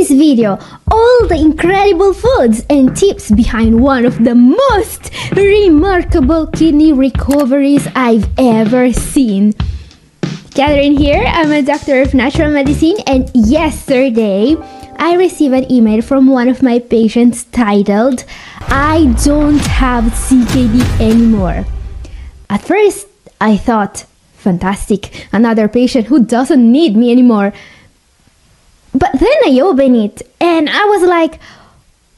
this video all the incredible foods and tips behind one of the most remarkable kidney recoveries I've ever seen. Catherine here, I'm a doctor of natural medicine, and yesterday I received an email from one of my patients titled, "I don't have CKD anymore." At first, I thought, fantastic, another patient who doesn't need me anymore. But then I opened it and I was like,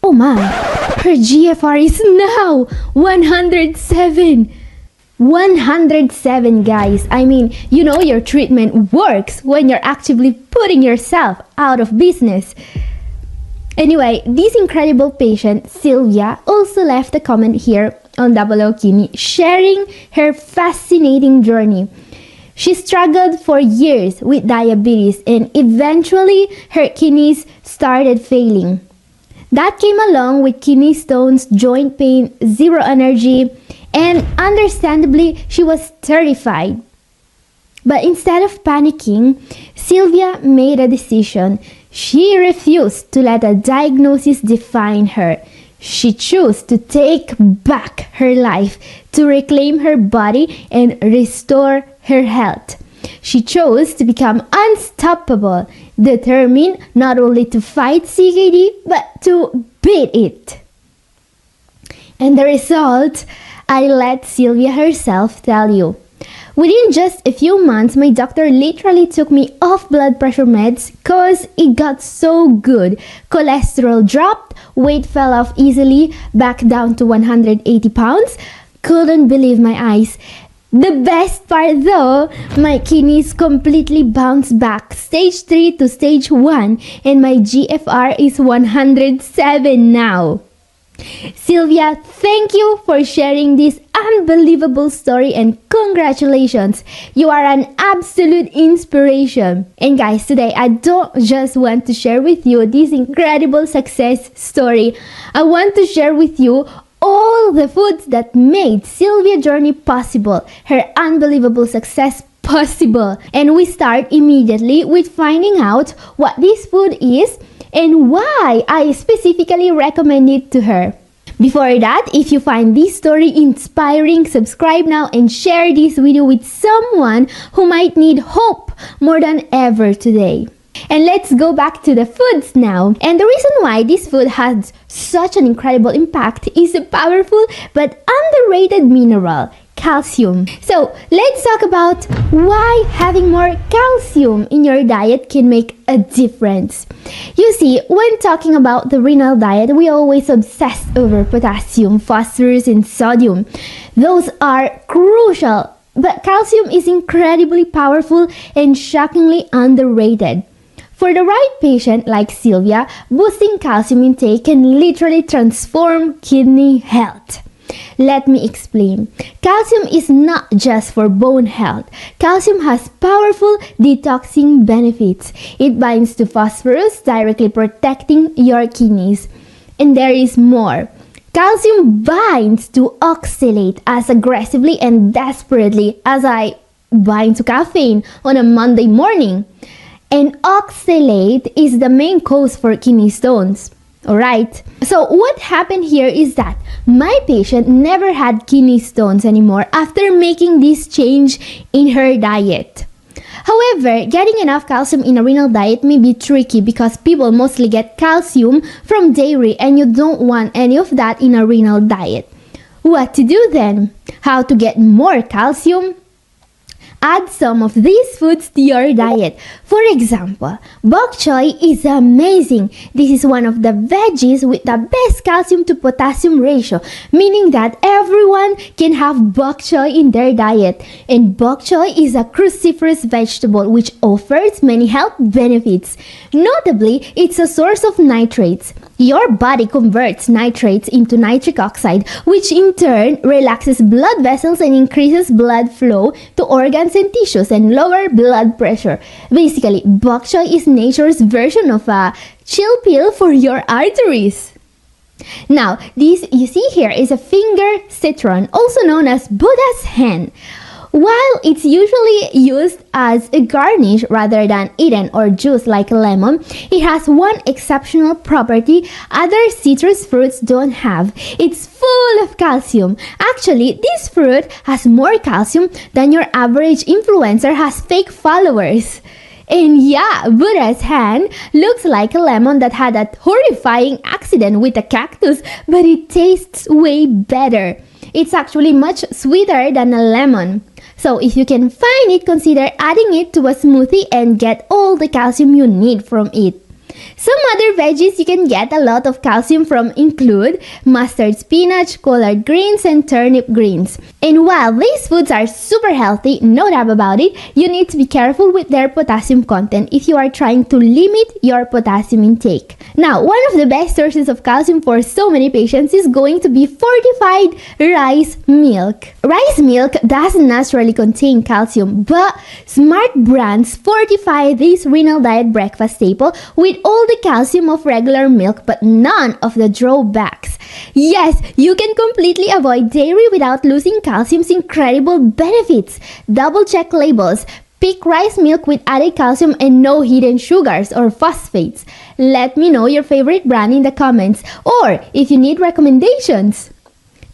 oh my, her GFR is now 107. 107, guys. I mean, you know your treatment works when you're actively putting yourself out of business. Anyway, this incredible patient, Silvya, also left a comment here on Double O Kidney, sharing her fascinating journey. She struggled for years with diabetes and eventually her kidneys started failing. That came along with kidney stones, joint pain, zero energy, and understandably, she was terrified. But instead of panicking, Silvya made a decision. She refused to let a diagnosis define her. She chose to take back her life, to reclaim her body and restore her health. She chose to become unstoppable, determined not only to fight CKD, but to beat it. And the result, I let Silvya herself tell you. Within just a few months, my doctor literally took me off blood pressure meds cause it got so good. Cholesterol dropped, weight fell off easily, back down to 180 pounds. Couldn't believe my eyes. The best part though, my kidneys completely bounced back, stage 3 to stage 1, and my GFR is 107 now. Silvya, thank you for sharing this unbelievable story and congratulations. You are an absolute inspiration. And guys, today I don't just want to share with you this incredible success story. I want to share with you all the foods that made Silvya's journey possible, her unbelievable success possible. And we start immediately with finding out what this food is and why I specifically recommend it to her. Before that, if you find this story inspiring, subscribe now and share this video with someone who might need hope more than ever today. And let's go back to the foods now. And the reason why this food has such an incredible impact is a powerful but underrated mineral, calcium. So let's talk about why having more calcium in your diet can make a difference. You see, when talking about the renal diet, we always obsess over potassium, phosphorus, and sodium. Those are crucial, but calcium is incredibly powerful and shockingly underrated. For the right patient like Silvya, boosting calcium intake can literally transform kidney health. Let me explain. Calcium is not just for bone health. Calcium has powerful detoxing benefits. It binds to phosphorus, directly protecting your kidneys. And there is more. Calcium binds to oxalate as aggressively and desperately as I bind to caffeine on a Monday morning. And oxalate is the main cause for kidney stones. Alright, so what happened here is that my patient never had kidney stones anymore after making this change in her diet. However, getting enough calcium in a renal diet may be tricky because people mostly get calcium from dairy and you don't want any of that in a renal diet. What to do then? How to get more calcium? Add some of these foods to your diet. For example, bok choy is amazing. This is one of the veggies with the best calcium to potassium ratio, meaning that everyone can have bok choy in their diet. And bok choy is a cruciferous vegetable which offers many health benefits. Notably, it's a source of nitrates. Your body converts nitrates into nitric oxide, which in turn relaxes blood vessels and increases blood flow to organs and tissues and lower blood pressure. Basically, bok choy is nature's version of a chill pill for your arteries. Now, this you see here is a finger citron, also known as Buddha's hand. While it's usually used as a garnish rather than eaten or juice like lemon, it has one exceptional property other citrus fruits don't have. It's full of calcium. Actually, this fruit has more calcium than your average influencer has fake followers. And yeah, Buddha's hand looks like a lemon that had that horrifying accident with a cactus, but it tastes way better. It's actually much sweeter than a lemon. So if you can find it, consider adding it to a smoothie and get all the calcium you need from it. Some other veggies you can get a lot of calcium from include mustard spinach, collard greens, and turnip greens. And while these foods are super healthy, no doubt about it, you need to be careful with their potassium content if you are trying to limit your potassium intake. Now, one of the best sources of calcium for so many patients is going to be fortified rice milk. Rice milk doesn't naturally contain calcium, but smart brands fortify this renal diet breakfast staple with all the calcium of regular milk but none of the drawbacks. Yes, you can completely avoid dairy without losing calcium's incredible benefits. Double check labels. Pick rice milk with added calcium and no hidden sugars or phosphates. Let me know your favorite brand in the comments or if you need recommendations.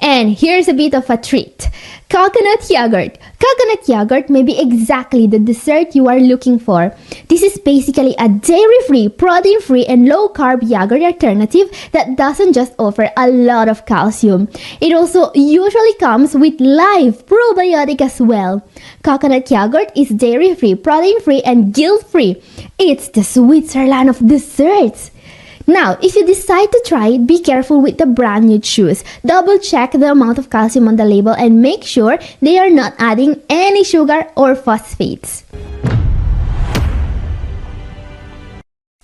And here's a bit of a treat. Coconut yogurt. Coconut yogurt may be exactly the dessert you are looking for. This is basically a dairy-free, protein-free, and low-carb yogurt alternative that doesn't just offer a lot of calcium. It also usually comes with live probiotic as well. Coconut yogurt is dairy-free, protein-free, and guilt-free. It's the Switzerland of desserts. Now, if you decide to try it, be careful with the brand you choose. Double check the amount of calcium on the label and make sure they are not adding any sugar or phosphates.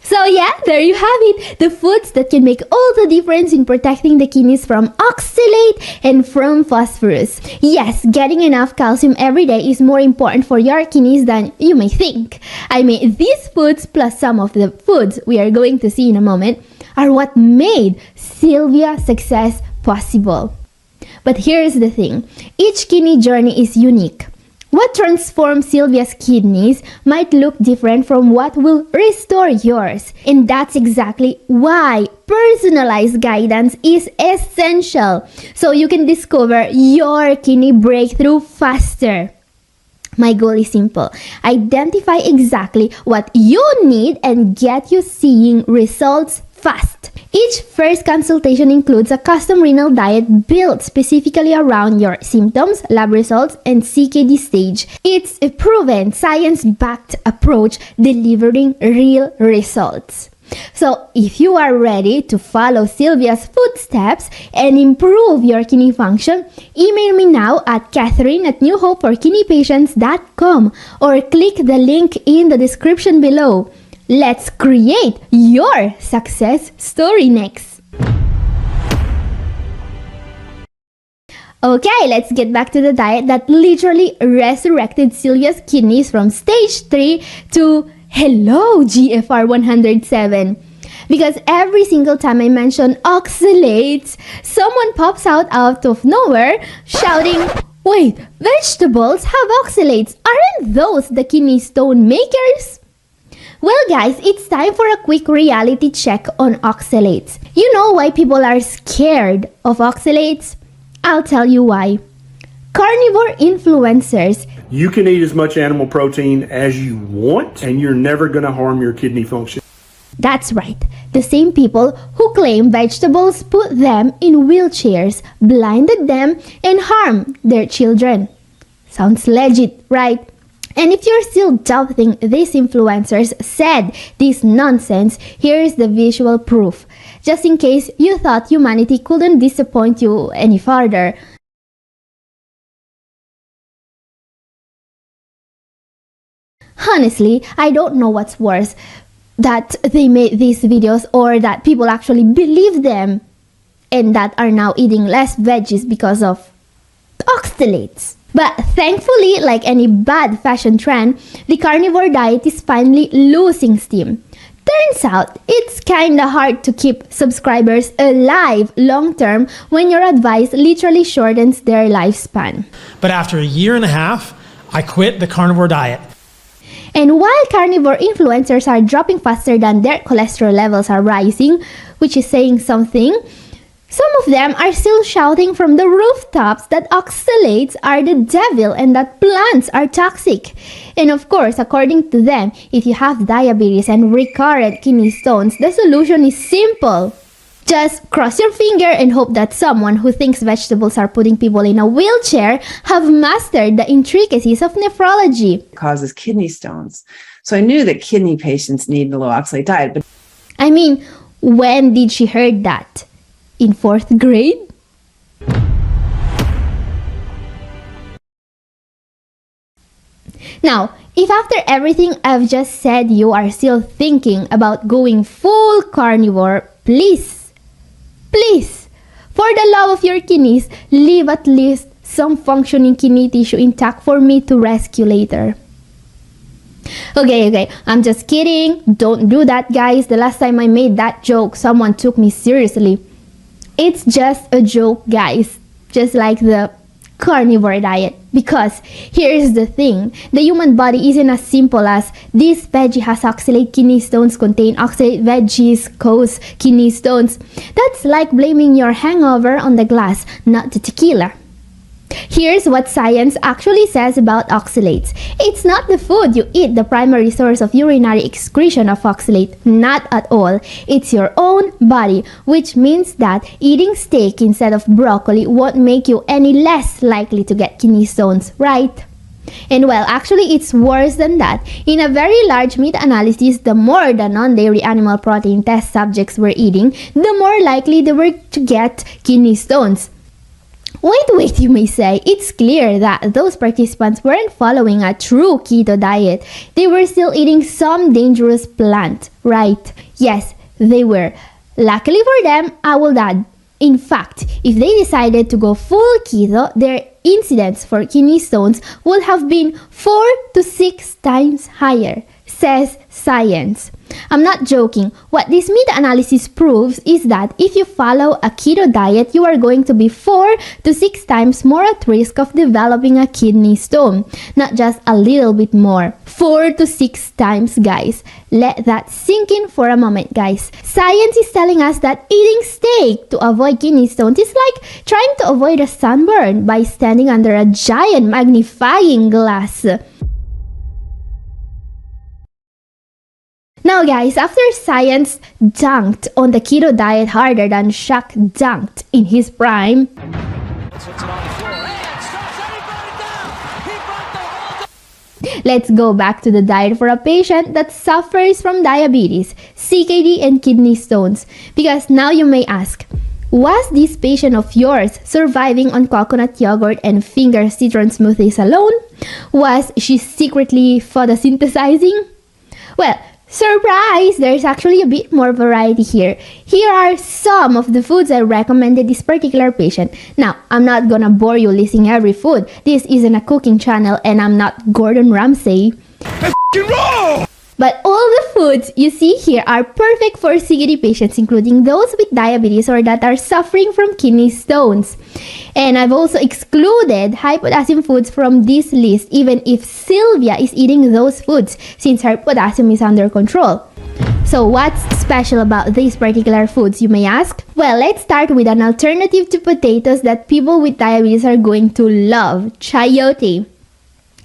So yeah, there you have it, the foods that can make all the difference in protecting the kidneys from oxalate and from phosphorus. Yes, getting enough calcium every day is more important for your kidneys than you may think. I mean, these foods plus some of the foods we are going to see in a moment are what made Silvya's success possible. But here's the thing, each kidney journey is unique. What transforms Silvya's kidneys might look different from what will restore yours. And that's exactly why personalized guidance is essential, so you can discover your kidney breakthrough faster. My goal is simple. Identify exactly what you need and get you seeing results fast. Each first consultation includes a custom renal diet built specifically around your symptoms, lab results, and CKD stage. It's a proven, science-backed approach delivering real results. So, if you are ready to follow Silvya's footsteps and improve your kidney function, email me now at catherine@newhopeforkidneypatients.com or click the link in the description below. Let's create your success story next. Okay, let's get back to the diet that literally resurrected Silvya's kidneys from stage 3 to hello GFR 107. Because every single time I mention oxalates, someone pops out of nowhere shouting, "Wait, vegetables have oxalates. Aren't those the kidney stone makers?" Well guys, it's time for a quick reality check on oxalates. You know why people are scared of oxalates? I'll tell you why. Carnivore influencers. You can eat as much animal protein as you want and you're never going to harm your kidney function. That's right. The same people who claim vegetables put them in wheelchairs, blinded them, and harm their children. Sounds legit, right? And if you're still doubting these influencers said this nonsense, here's the visual proof. Just in case you thought humanity couldn't disappoint you any further. Honestly, I don't know what's worse, that they made these videos or that people actually believe them and that are now eating less veggies because of oxalates. But thankfully, like any bad fashion trend, the carnivore diet is finally losing steam. Turns out, it's kinda hard to keep subscribers alive long-term when your advice literally shortens their lifespan. But after a year and a half, I quit the carnivore diet. And while carnivore influencers are dropping faster than their cholesterol levels are rising, which is saying something, some of them are still shouting from the rooftops that oxalates are the devil and that plants are toxic. And of course, according to them, if you have diabetes and recurrent kidney stones, the solution is simple. Just cross your finger and hope that someone who thinks vegetables are putting people in a wheelchair have mastered the intricacies of nephrology. It causes kidney stones. So I knew that kidney patients need a low oxalate diet. But I mean, when did she heard that? In 4th grade? Now, if after everything I've just said you are still thinking about going full carnivore, please, for the love of your kidneys, leave at least some functioning kidney tissue intact for me to rescue later. Okay, I'm just kidding. Don't do that, guys. The last time I made that joke, someone took me seriously. It's just a joke, guys. Just like the carnivore diet. Because here's the thing, the human body isn't as simple as this veggie has oxalate kidney stones contain oxalate veggies cause kidney stones. That's like blaming your hangover on the glass, not the tequila. Here's what science actually says about oxalates. It's not the food you eat the primary source of urinary excretion of oxalate. Not at all. It's your own body, which means that eating steak instead of broccoli won't make you any less likely to get kidney stones, right? And well, actually it's worse than that. In a very large meta-analysis, the more the non-dairy animal protein test subjects were eating, the more likely they were to get kidney stones. Wait, you may say. It's clear that those participants weren't following a true keto diet. They were still eating some dangerous plant, right? Yes, they were. Luckily for them, I will add. In fact, if they decided to go full keto, their incidence for kidney stones would have been 4 to 6 times higher, says science. I'm not joking. What this meta-analysis proves is that if you follow a keto diet, you are going to be 4 to 6 times more at risk of developing a kidney stone. Not just a little bit more. 4 to 6 times, guys. Let that sink in for a moment, guys. Science is telling us that eating steak to avoid kidney stones is like trying to avoid a sunburn by standing under a giant magnifying glass. Now guys, after science dunked on the keto diet harder than Shaq dunked in his prime, let's go back to the diet for a patient that suffers from diabetes, CKD and kidney stones. Because now you may ask, was this patient of yours surviving on coconut yogurt and finger citron smoothies alone? Was she secretly photosynthesizing? Well, surprise! There's actually a bit more variety here. Here are some of the foods I recommended this particular patient. Now, I'm not gonna bore you listing every food. This isn't a cooking channel and I'm not Gordon Ramsay. That's wrong! But all the foods you see here are perfect for CKD patients, including those with diabetes or that are suffering from kidney stones. And I've also excluded high potassium foods from this list, even if Silvya is eating those foods, since her potassium is under control. So what's special about these particular foods, you may ask? Well, let's start with an alternative to potatoes that people with diabetes are going to love, chayote.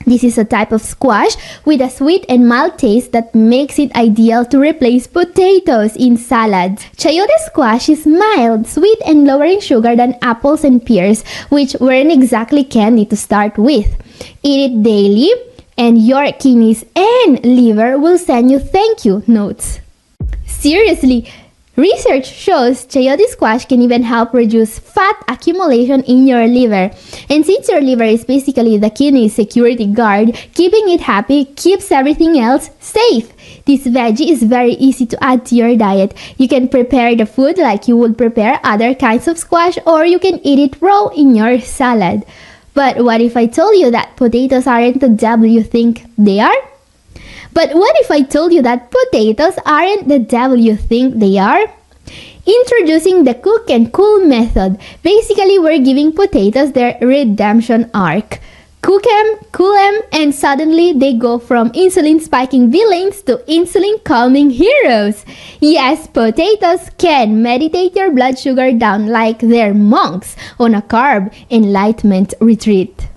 This is a type of squash with a sweet and mild taste that makes it ideal to replace potatoes in salads. Chayote squash is mild, sweet, and lower in sugar than apples and pears, which weren't exactly candy to start with. Eat it daily, and your kidneys and liver will send you thank you notes. Seriously, research shows chayote squash can even help reduce fat accumulation in your liver. And since your liver is basically the kidney security guard, keeping it happy keeps everything else safe. This veggie is very easy to add to your diet. You can prepare the food like you would prepare other kinds of squash, or you can eat it raw in your salad. But what if I told you that potatoes aren't the devil you think they are? But what if I told you that potatoes aren't the devil you think they are? Introducing the cook and cool method. Basically, we're giving potatoes their redemption arc. cook them, cool them, and suddenly they go from insulin spiking villains to insulin calming heroes. Yes, potatoes can meditate your blood sugar down like they're monks on a carb enlightenment retreat.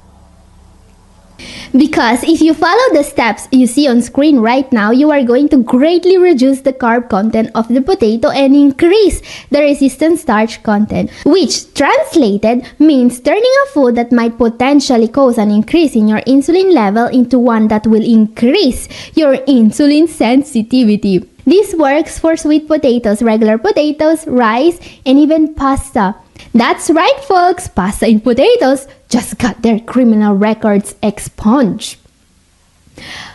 Because if you follow the steps you see on screen right now, you are going to greatly reduce the carb content of the potato and increase the resistant starch content, which translated means turning a food that might potentially cause an increase in your insulin level into one that will increase your insulin sensitivity. This works for sweet potatoes, regular potatoes, rice, and even pasta. That's right, folks, pasta and potatoes just got their criminal records expunged.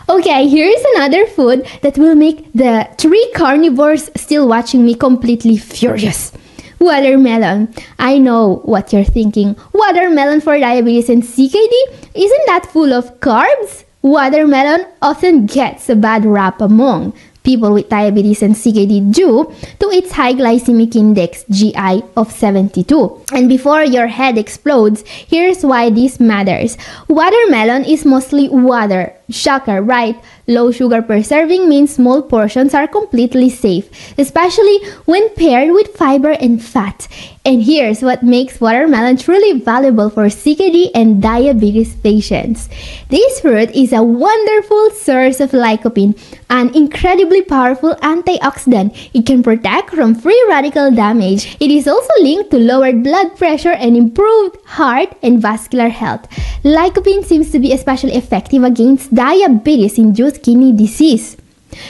Okay, here's another food that will make the 3 carnivores still watching me completely furious. Watermelon. I know what you're thinking. Watermelon for diabetes and CKD? Isn't that full of carbs? Watermelon often gets a bad rap among people with diabetes and CKD due to its high glycemic index GI of 72. And before your head explodes, here's why this matters. Watermelon is mostly water. Shocker, right? Low sugar per serving means small portions are completely safe, especially when paired with fiber and fat. And here's what makes watermelon truly valuable for CKD and diabetes patients. This fruit is a wonderful source of lycopene, an incredibly powerful antioxidant. It can protect from free radical damage. It is also linked to lowered blood pressure and improved heart and vascular health. Lycopene seems to be especially effective against diabetes-induced kidney disease.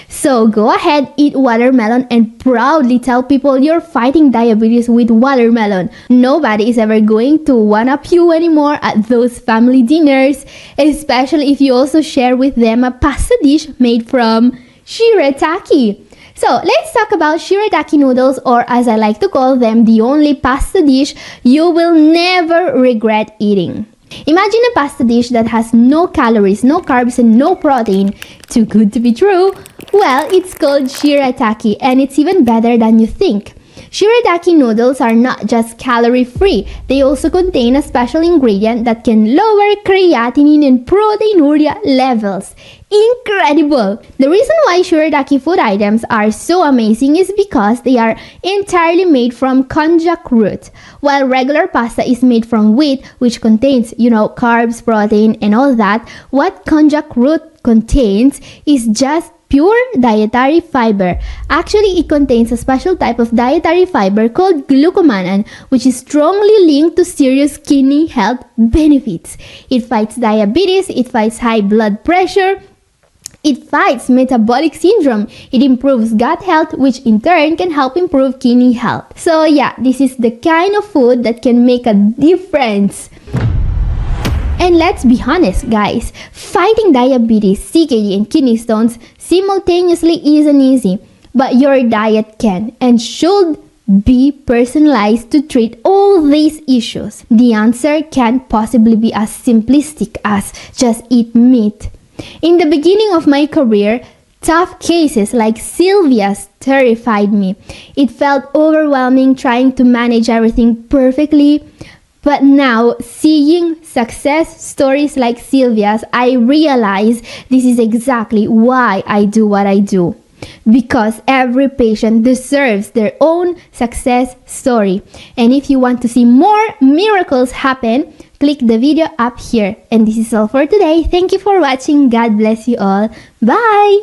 So go ahead, eat watermelon and proudly tell people you're fighting diabetes with watermelon. Nobody is ever going to one-up you anymore at those family dinners, especially if you also share with them a pasta dish made from shirataki. So let's talk about shirataki noodles, or as I like to call them, the only pasta dish you will never regret eating. Imagine a pasta dish that has no calories, no carbs, and no protein. Too good to be true? Well, it's called shirataki, and it's even better than you think. Shirataki noodles are not just calorie-free, they also contain a special ingredient that can lower creatinine and proteinuria levels. Incredible! The reason why shirataki food items are so amazing is because they are entirely made from konjac root. While regular pasta is made from wheat, which contains, carbs, protein, and all that, what konjac root contains is just pure dietary fiber. Actually, it contains a special type of dietary fiber called glucomannan, which is strongly linked to serious kidney health benefits. It fights diabetes, it fights high blood pressure, it fights metabolic syndrome, it improves gut health, which in turn can help improve kidney health. So yeah, this is the kind of food that can make a difference. And let's be honest, guys, fighting diabetes, CKD, and kidney stones simultaneously isn't easy, but your diet can and should be personalized to treat all these issues. The answer can't possibly be as simplistic as just eat meat. In the beginning of my career, tough cases like Silvya's terrified me. It felt overwhelming trying to manage everything perfectly. But now, seeing success stories like Silvya's, I realize this is exactly why I do what I do. Because every patient deserves their own success story. And if you want to see more miracles happen, click the video up here. And this is all for today. Thank you for watching. God bless you all. Bye!